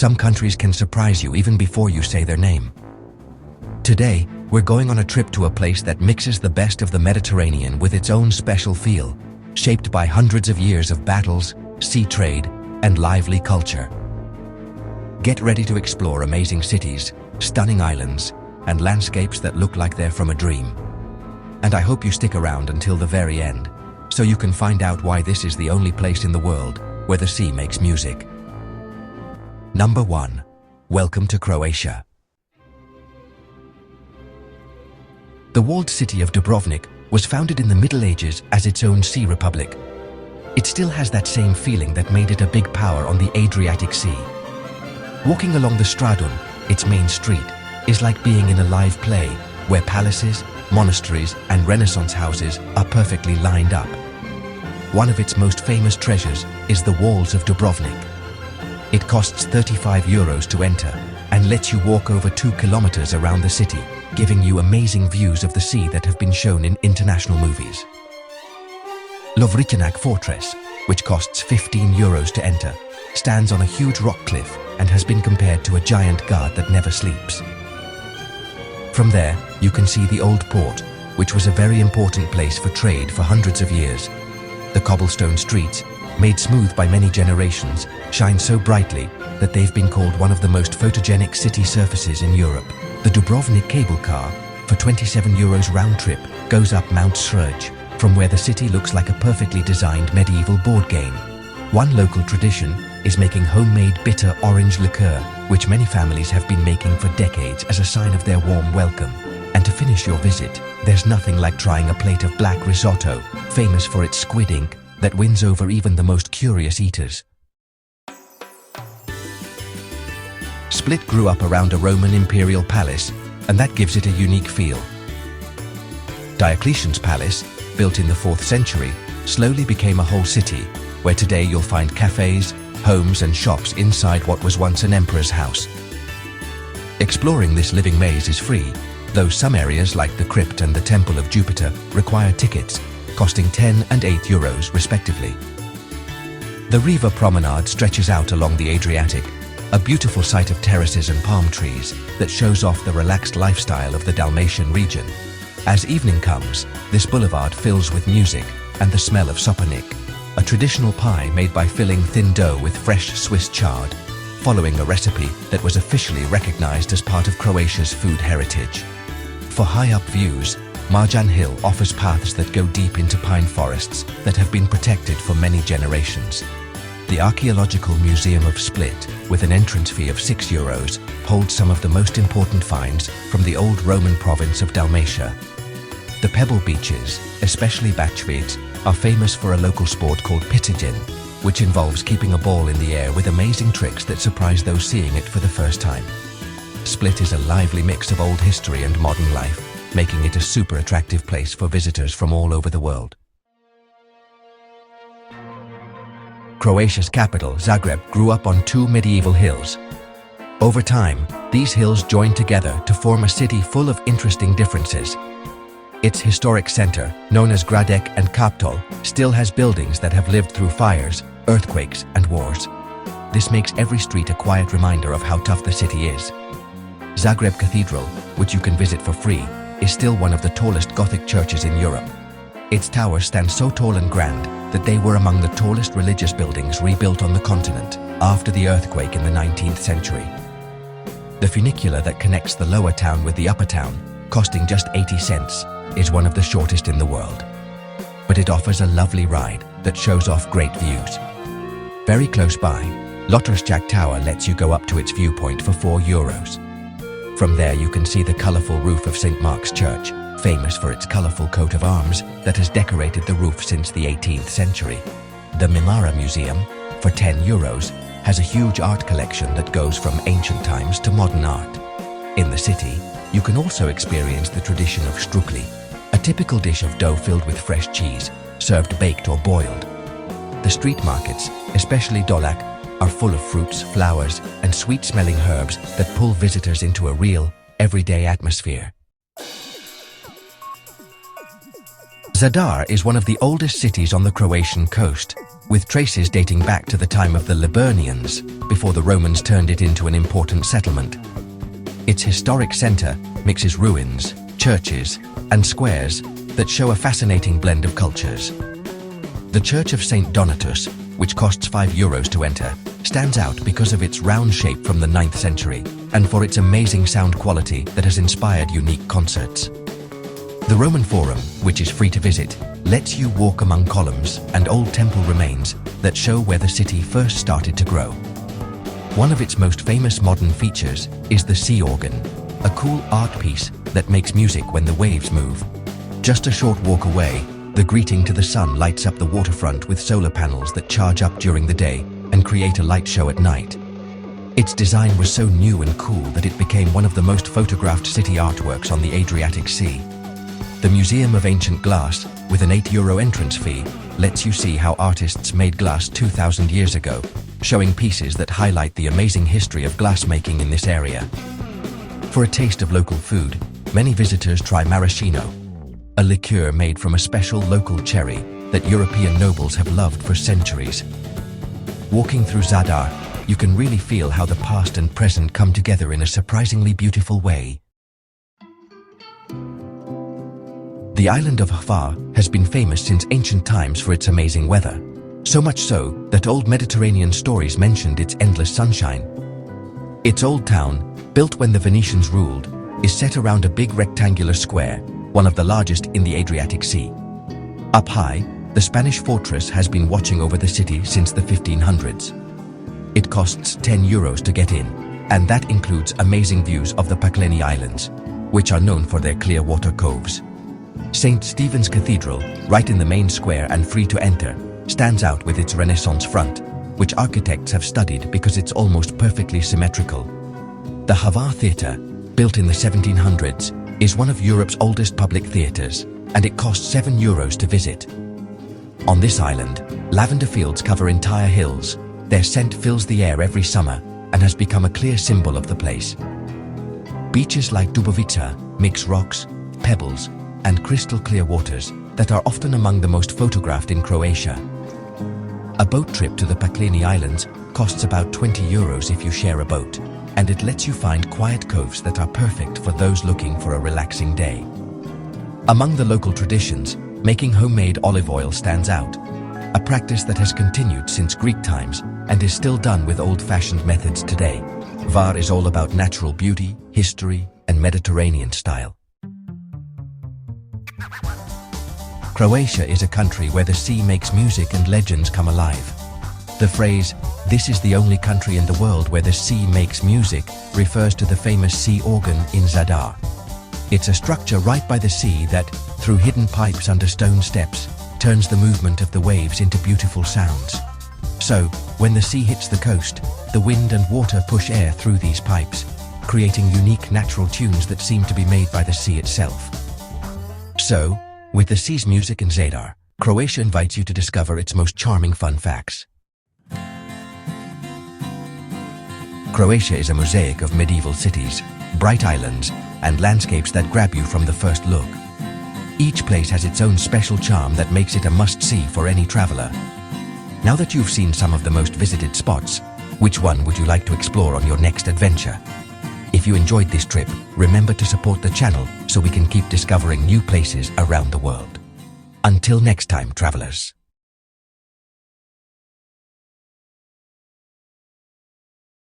Some countries can surprise you even before you say their name. Today, we're going on a trip to a place that mixes the best of the Mediterranean with its own special feel, shaped by hundreds of years of battles, sea trade, and lively culture. Get ready to explore amazing cities, stunning islands, and landscapes that look like they're from a dream. And I hope you stick around until the very end, so you can find out why this is the only place in the world where the sea makes music. Number 1. Welcome to Croatia. The walled city of Dubrovnik was founded in the Middle Ages as its own sea republic. It still has that same feeling that made it a big power on the Adriatic Sea. Walking along the Stradun, its main street, is like being in a live play where palaces, monasteries, and Renaissance houses are perfectly lined up. One of its most famous treasures is the walls of Dubrovnik. It costs €35 to enter and lets you walk over 2 kilometers around the city, giving you amazing views of the sea that have been shown in international movies. Lovrićenac Fortress, which costs €15 to enter, stands on a huge rock cliff and has been compared to a giant guard that never sleeps. From there, you can see the old port, which was a very important place for trade for hundreds of years. The cobblestone streets, made smooth by many generations, shine so brightly that they've been called one of the most photogenic city surfaces in Europe. The Dubrovnik cable car, for €27 round trip, goes up Mount Srđ, from where the city looks like a perfectly designed medieval board game. One local tradition is making homemade bitter orange liqueur, which many families have been making for decades as a sign of their warm welcome. And to finish your visit, there's nothing like trying a plate of black risotto, famous for its squid ink, that wins over even the most curious eaters. Split grew up around a Roman imperial palace, and that gives it a unique feel. Diocletian's palace, built in the 4th century, slowly became a whole city, where today you'll find cafes, homes and shops inside what was once an emperor's house. Exploring this living maze is free, though some areas like the crypt and the Temple of Jupiter require tickets, costing €10 and €8 respectively. The Riva Promenade stretches out along the Adriatic, a beautiful sight of terraces and palm trees that shows off the relaxed lifestyle of the Dalmatian region. As evening comes, this boulevard fills with music and the smell of sopanik, a traditional pie made by filling thin dough with fresh Swiss chard, following a recipe that was officially recognized as part of Croatia's food heritage. For high-up views, Marjan Hill offers paths that go deep into pine forests that have been protected for many generations. The Archaeological Museum of Split, with an entrance fee of €6, holds some of the most important finds from the old Roman province of Dalmatia. The pebble beaches, especially Bačvić, are famous for a local sport called pitagin, which involves keeping a ball in the air with amazing tricks that surprise those seeing it for the first time. Split is a lively mix of old history and modern life, making it a super attractive place for visitors from all over the world. Croatia's capital, Zagreb, grew up on 2 medieval hills. Over time, these hills joined together to form a city full of interesting differences. Its historic center, known as Gradec and Kaptol, still has buildings that have lived through fires, earthquakes, and wars. This makes every street a quiet reminder of how tough the city is. Zagreb Cathedral, which you can visit for free, is still one of the tallest Gothic churches in Europe. Its towers stand so tall and grand that they were among the tallest religious buildings rebuilt on the continent after the earthquake in the 19th century. The funicular that connects the lower town with the upper town, costing just 80 cents, is one of the shortest in the world. But it offers a lovely ride that shows off great views. Very close by, Lottersjak Tower lets you go up to its viewpoint for €4. From there you can see the colourful roof of St. Mark's Church, famous for its colourful coat of arms that has decorated the roof since the 18th century. The Mimara Museum, for €10, has a huge art collection that goes from ancient times to modern art. In the city, you can also experience the tradition of strukli, a typical dish of dough filled with fresh cheese, served baked or boiled. The street markets, especially Dolak, are full of fruits, flowers, and sweet-smelling herbs that pull visitors into a real, everyday atmosphere. Zadar is one of the oldest cities on the Croatian coast. with traces dating back to the time of the Liburnians, before the Romans turned it into an important settlement. Its historic center mixes ruins, churches, and squares that show a fascinating blend of cultures. The Church of St. Donatus, which costs €5 to enter, stands out because of its round shape from the 9th century and for its amazing sound quality that has inspired unique concerts. The Roman Forum, which is free to visit, lets you walk among columns and old temple remains that show where the city first started to grow. One of its most famous modern features is the sea organ, a cool art piece that makes music when the waves move. Just a short walk away, the greeting to the sun lights up the waterfront with solar panels that charge up during the day and create a light show at night. Its design was so new and cool that it became one of the most photographed city artworks on the Adriatic Sea. The Museum of Ancient Glass, with an €8 entrance fee, lets you see how artists made glass 2,000 years ago, showing pieces that highlight the amazing history of glassmaking in this area. For a taste of local food, many visitors try maraschino, a liqueur made from a special local cherry that European nobles have loved for centuries. Walking through Zadar, you can really feel how the past and present come together in a surprisingly beautiful way. The island of Hvar has been famous since ancient times for its amazing weather, so much so that old Mediterranean stories mentioned its endless sunshine. Its old town, built when the Venetians ruled, is set around a big rectangular square, one of the largest in the Adriatic Sea. Up high, the Spanish fortress has been watching over the city since the 1500s. It costs €10 to get in, and that includes amazing views of the Pakleni Islands, which are known for their clear water coves. St. Stephen's Cathedral, right in the main square and free to enter, stands out with its Renaissance front, which architects have studied because it's almost perfectly symmetrical. The Hvar Theatre, built in the 1700s, is one of Europe's oldest public theatres, and it costs €7 to visit. On this island, lavender fields cover entire hills. Their scent fills the air every summer and has become a clear symbol of the place. Beaches like Dubovica mix rocks, pebbles, and crystal clear waters that are often among the most photographed in Croatia. A boat trip to the Pakleni Islands costs about €20 if you share a boat, and it lets you find quiet coves that are perfect for those looking for a relaxing day. Among the local traditions, making homemade olive oil stands out, a practice that has continued since Greek times and is still done with old-fashioned methods today. Hvar is all about natural beauty, history, and Mediterranean style. Croatia is a country where the sea makes music and legends come alive. The phrase, "This is the only country in the world where the sea makes music," refers to the famous sea organ in Zadar. It's a structure right by the sea that, through hidden pipes under stone steps, turns the movement of the waves into beautiful sounds. So, when the sea hits the coast, the wind and water push air through these pipes, creating unique natural tunes that seem to be made by the sea itself. So, with the sea's music in Zadar, Croatia invites you to discover its most charming fun facts. Croatia is a mosaic of medieval cities, bright islands, and landscapes that grab you from the first look. Each place has its own special charm that makes it a must-see for any traveler. Now that you've seen some of the most visited spots, which one would you like to explore on your next adventure? If you enjoyed this trip, remember to support the channel so we can keep discovering new places around the world. Until next time, travelers.